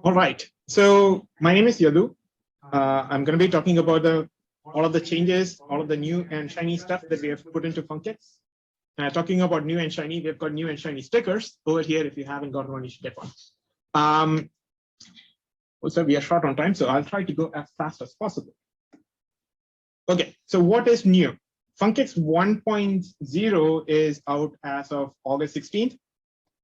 All right. So my name is Yadu. I'm going to be talking about all of the changes, all of the new and shiny stuff that we have put into funcX. Talking about new and shiny, we've got new and shiny stickers over here. If you haven't got one, you should get one. Also, we are short on time, so I'll try to go as fast as possible. Okay, so what is new? funcX 1.0 is out as of August 16th.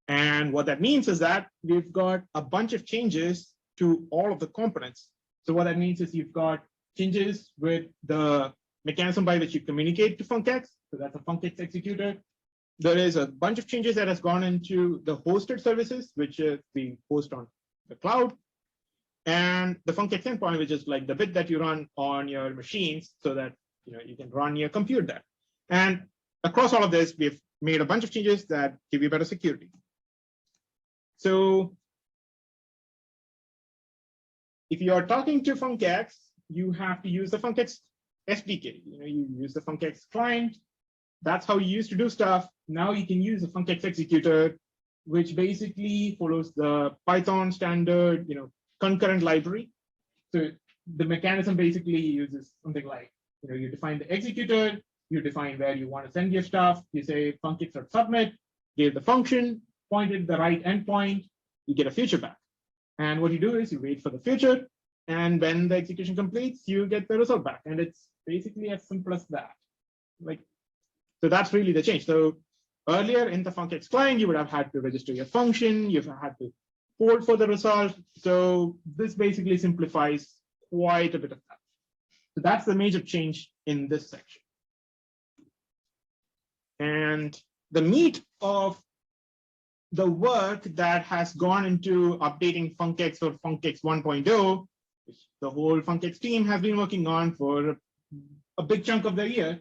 And what that means is that we've got a bunch of changes to all of the components. So what that means is you've got changes with the mechanism by which you communicate to funcX. So that's a funcX executor. There is a bunch of changes that has gone into the hosted services, which we host on the cloud. And the funcX endpoint, which is like the bit that you run on your machines so that you can run your compute there. And across all of this, we've made a bunch of changes that give you better security. So if you are talking to funcX, you have to use the funcX SDK. You use the funcX client. That's how you used to do stuff. Now you can use the funcX executor, which basically follows the Python standard, concurrent library. So the mechanism basically uses something like, you define the executor, you define where you want to send your stuff. You say funcX.submit, give the function, pointed the right endpoint, you get a future back. And what you do is you wait for the future, and when the execution completes, you get the result back. And it's basically as simple as that. So that's really the change. So earlier in the funcX client, you would have had to register your function, you've had to hold for the result. So this basically simplifies quite a bit of that. So that's the major change in this section. And the meat of the work that has gone into updating funcX or funcX 1.0, which the whole funcX team has been working on for a big chunk of the year,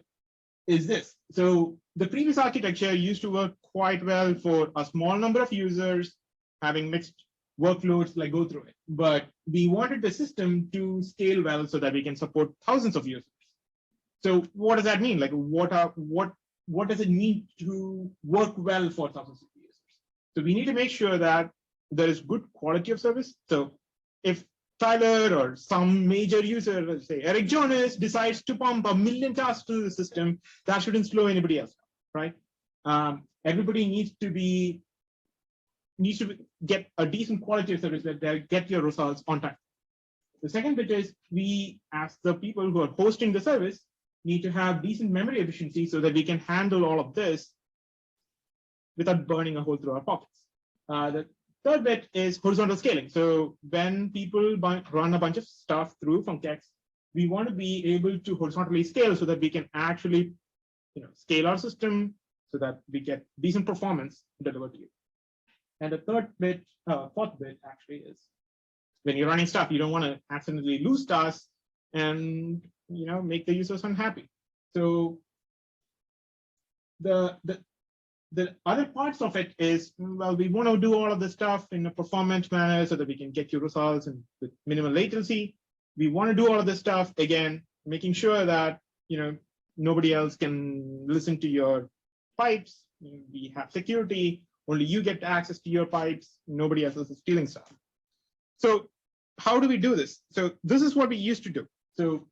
is this. So the previous architecture used to work quite well for a small number of users having mixed workloads like go through it. But we wanted the system to scale well so that we can support thousands of users. So what does that mean? Like what does it mean to work well for thousands of users? So we need to make sure that there is good quality of service. So if Tyler or some major user, let's say Eric Jonas, decides to pump 1 million tasks to the system, that shouldn't slow anybody else down, right? Everybody needs to get a decent quality of service that they get your results on time. The second bit is we, as the people who are hosting the service, need to have decent memory efficiency so that we can handle all of this without burning a hole through our pockets. The third bit is horizontal scaling. So when people run a bunch of stuff through funcX, we want to be able to horizontally scale so that we can actually scale our system so that we get decent performance delivered to you. And the fourth bit actually is when you're running stuff, you don't want to accidentally lose tasks and make the users unhappy. So the other parts of it is, well, we want to do all of this stuff in a performant manner so that we can get you results and with minimal latency. We want to do all of this stuff, again, making sure that nobody else can listen to your pipes. We have security. Only you get access to your pipes. Nobody else is stealing stuff. So how do we do this? So this is what we used to do. So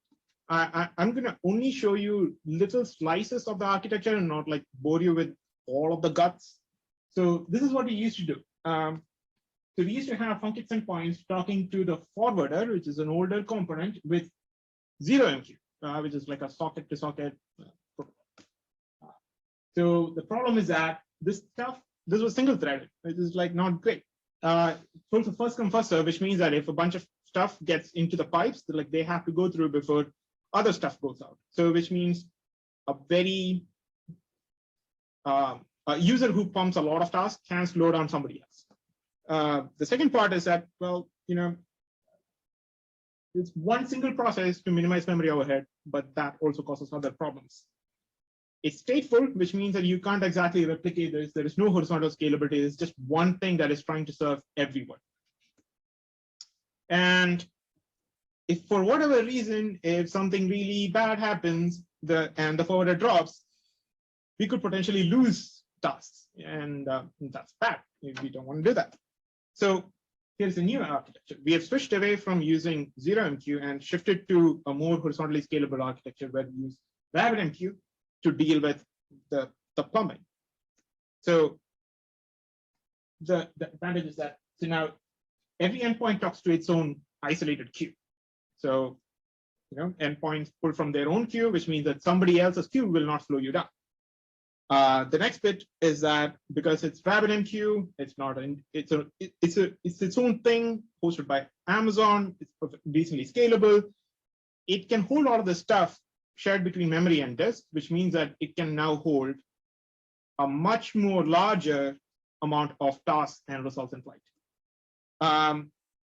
I'm going to only show you little slices of the architecture and not like bore you with all of the guts. So this is what we used to do. So we used to have funcX endpoints talking to the forwarder, which is an older component with 0MQ, which is like a socket to socket protocol. So the problem is that this was single threaded, which is like not great. So it's a first come first serve, which means that if a bunch of stuff gets into the pipes, they have to go through before other stuff goes out. So which means a very a user who pumps a lot of tasks can slow down somebody else. The second part is that, well, it's one single process to minimize memory overhead, but that also causes other problems. It's stateful, which means that you can't exactly replicate this. There is no horizontal scalability. It's just one thing that is trying to serve everyone. And if for whatever reason, if something really bad happens and the forwarder drops, we could potentially lose tasks. And that's bad. We don't want to do that. So here's a new architecture. We have switched away from using 0MQ and shifted to a more horizontally scalable architecture where we use RabbitMQ to deal with the plumbing. So the advantage is that every endpoint talks to its own isolated queue. So endpoints pull from their own queue, which means that somebody else's queue will not slow you down. The next bit is that because it's RabbitMQ, it's its own thing hosted by Amazon. It's decently scalable. It can hold all of this stuff shared between memory and disk, which means that it can now hold a much more larger amount of tasks and results in flight.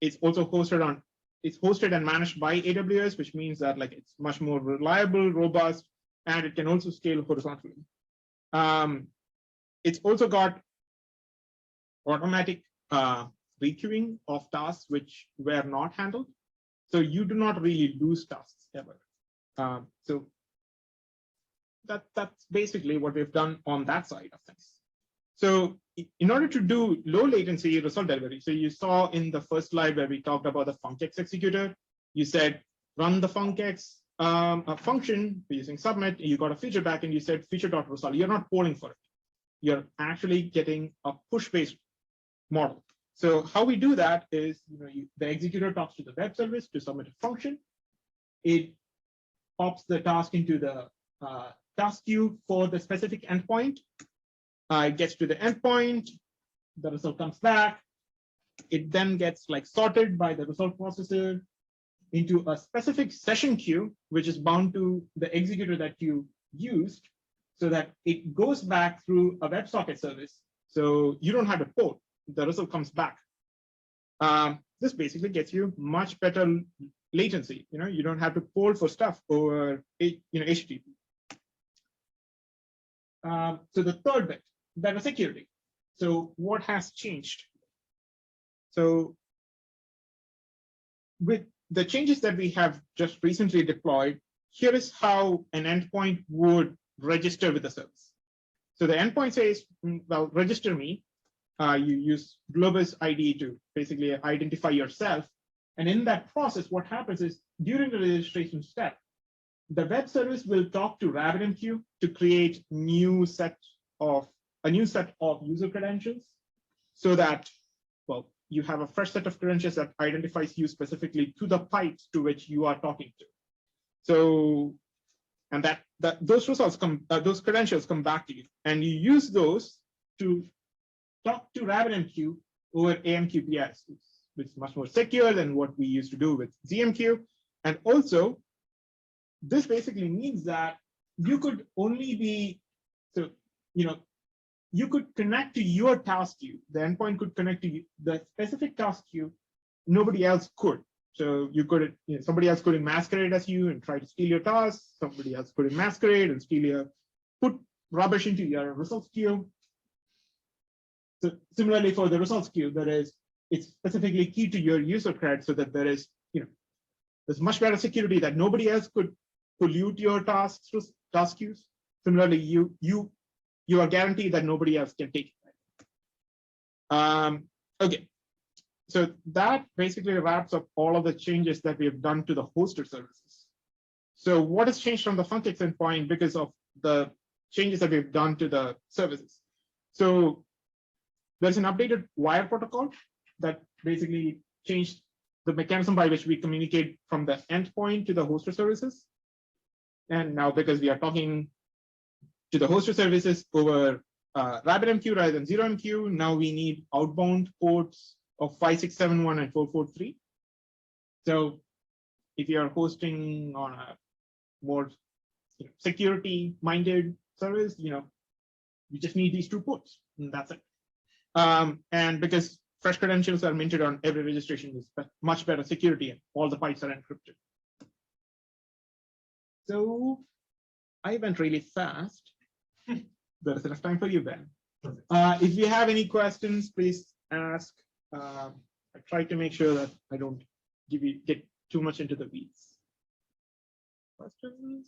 It's also hosted and managed by AWS, which means that it's much more reliable, robust, and it can also scale horizontally. It's also got automatic requeuing of tasks which were not handled. So you do not really lose tasks ever. So that's basically what we've done on that side of things. So in order to do low latency result delivery, so you saw in the first slide where we talked about the funcX executor, you said run the funcX a function using submit, you got a feature back and you said feature.result. You're not polling for it. You're actually getting a push-based model. So how we do that is, the executor talks to the web service to submit a function. It pops the task into the task queue for the specific endpoint. It gets to the endpoint, the result comes back. It then gets sorted by the result processor into a specific session queue, which is bound to the executor that you used, so that it goes back through a WebSocket service. So you don't have to poll, the result comes back. This basically gets you much better latency. You don't have to poll for stuff over HTTP. So the third bit, better security. So what has changed? So with the changes that we have just recently deployed, here is how an endpoint would register with the service. So the endpoint says, well, register me. You use Globus ID to basically identify yourself. And in that process, what happens is during the registration step, the web service will talk to RabbitMQ to create a new set of user credentials so that, well, you have a fresh set of credentials that identifies you specifically to the pipes to which you are talking to. So, and those results those credentials come back to you, and you use those to talk to RabbitMQ over AMQPS, which is much more secure than what we used to do with ZMQ. And also, this basically means that you could only be, you could connect to your task queue. The endpoint could connect to the specific task queue. Nobody else could. So you could, somebody else could masquerade as you and try to steal your tasks. Somebody else could masquerade and put rubbish into your results queue. So similarly for the results queue, it's specifically key to your user cred so that there's much better security that nobody else could pollute your task queues. Similarly, you are guaranteed that nobody else can take it. Okay, so that basically wraps up all of the changes that we have done to the hosted services. So what has changed from the funcX endpoint because of the changes that we've done to the services? So there's an updated wire protocol that basically changed the mechanism by which we communicate from the endpoint to the hosted services. And now because we are talking to the hosted services over RabbitMQ rather than 0MQ, now we need outbound ports of 5671 and 443. So if you are hosting on a more security-minded service, you just need these two ports, and that's it. And because fresh credentials are minted on every registration, is much better security, and all the pipes are encrypted. So I went really fast. There is enough time for you, Ben. If you have any questions, please ask. I try to make sure that I don't get too much into the weeds. Questions?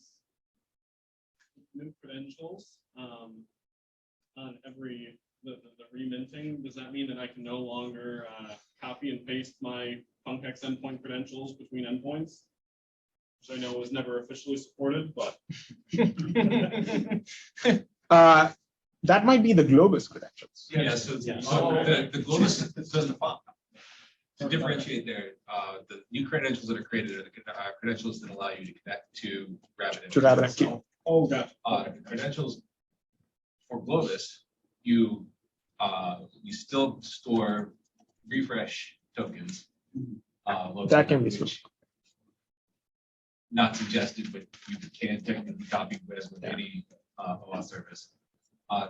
New credentials on every the reminting. Does that mean that I can no longer copy copy and paste my funcX endpoint credentials between endpoints, which I know was never officially supported, but That might be the Globus credentials. Yeah, so the Globus doesn't fall. To differentiate there, the new credentials that are created are the credentials that allow you to connect to RabbitMQ. To RabbitMQ. oh, gotcha. The credentials for Globus, you still store refresh tokens. That can be switched. Not suggested, but you can technically copy with any OAuth service.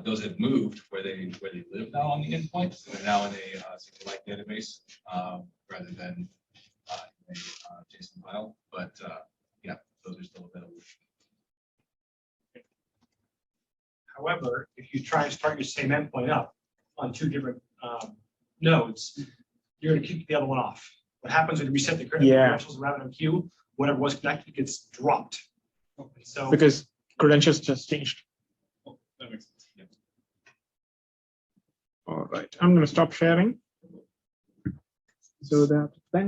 Those have moved where they live now on the endpoint. So they're now in a SQLite database rather than in a JSON file. But yeah, those are still available. However, if you try and start your same endpoint up on two different nodes, you're going to kick the other one off. What happens when you reset the credentials around MQ, whatever was connected gets dropped. So Because credentials just changed. Oh, that makes sense. Yeah. All right, I'm going to stop sharing so that then